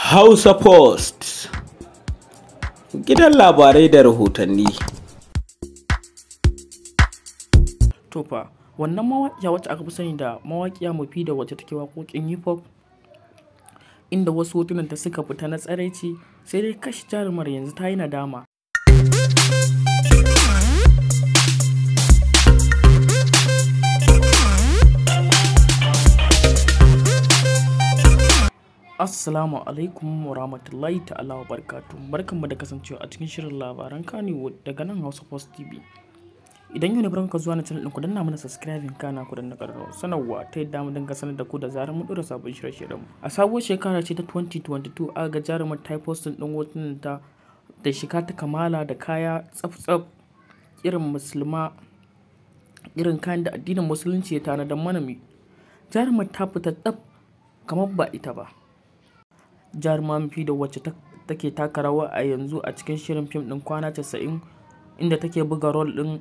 Hausa Post, gidan labarai da rahotanni. Tofa, wannan mawaƙiya wacce aka fi sani da mawaƙiya Mufida wacce take waƙoƙin hip hop, inda wasu hotunanta suka fita na tsiraici, sai dai kashi jarumar yanzu ta yi nadama. Assalamu alaikum wa rahmatullahi ta'ala wa barakatuh. Barkanmu da kasancewa a cikin shirin labaran Kannywood daga nan Hausa Post TV. Idan yau ne barka zuwa na channel ɗin ku danna mana subscribing kana ku danna ƙararrawar sanarwa ta yadda mu dinga sanar da ku da zarar mun ɗora sabon shirye-shiryen mu. A sabuwar shekara ce ta 2022 aka ga jarumar ta postin ɗin hotunan ta da shiga ta kamala da kaya tsaf-tsaf irin musulma, irin kayan da addinin musulunci ya tanadar mana mu. Jarumar ta fita tsaf kamar ba ita ba. Jaruma Mufida wacce take taka rawa a yanzu a cikin shirin fim ɗin kwana 90, inda take buga rol ɗin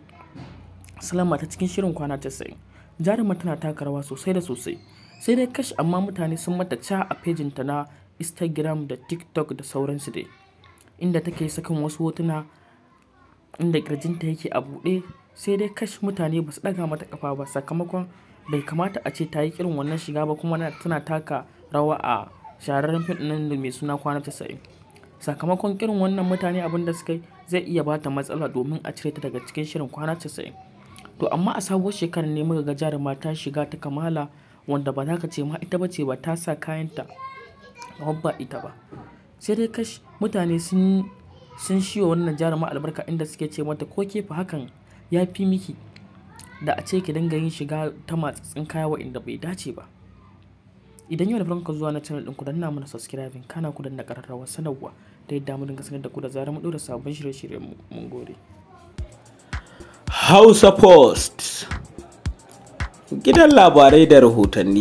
Salma ta cikin shirin kwana 90. Jaruma tana taka rawa sosai da sosai, sai dai kashi amma mutane sun mata ca a pejinta na Instagram da TikTok da sauransu dai, inda take sakin wasu hotuna inda kirjinta yake a buɗe, sai dai kashi mutane ba su ɗaga mata ƙafa ba, sakamakon bai kamata a ce ta yi irin wannan shiga ba, kuma tana taka rawa a shahararren fim ɗin da mai suna kwana 90. Sakamakon irin wannan mutane abin da suka yi zai iya bata matsala domin a cire ta daga cikin shirin kwana 90. To amma a sabuwar shekarar ne muka ga jaruma ta shiga ta kamala, wanda ba za ka ce ma ita bace ba, ta sa kayanta kamar ba ita ba. Sai dai kashi mutane sun shiwa wannan jaruma albarka, inda suke ce mata ko ke fa hakan ya fi miki da a ce ki dinga yin shiga ta matsatsin kaya wa'inda bai dace ba. Idan yau da farko zuwa na channel ɗin ku danna mana subscribing kana ku danna ƙararrawar sanarwa ta yadda mu dinga sanar da ku da zarar mu ɗora sabon shirye-shiryen mu. Mun gode. Hausa Post, gidan labarai da rahotanni.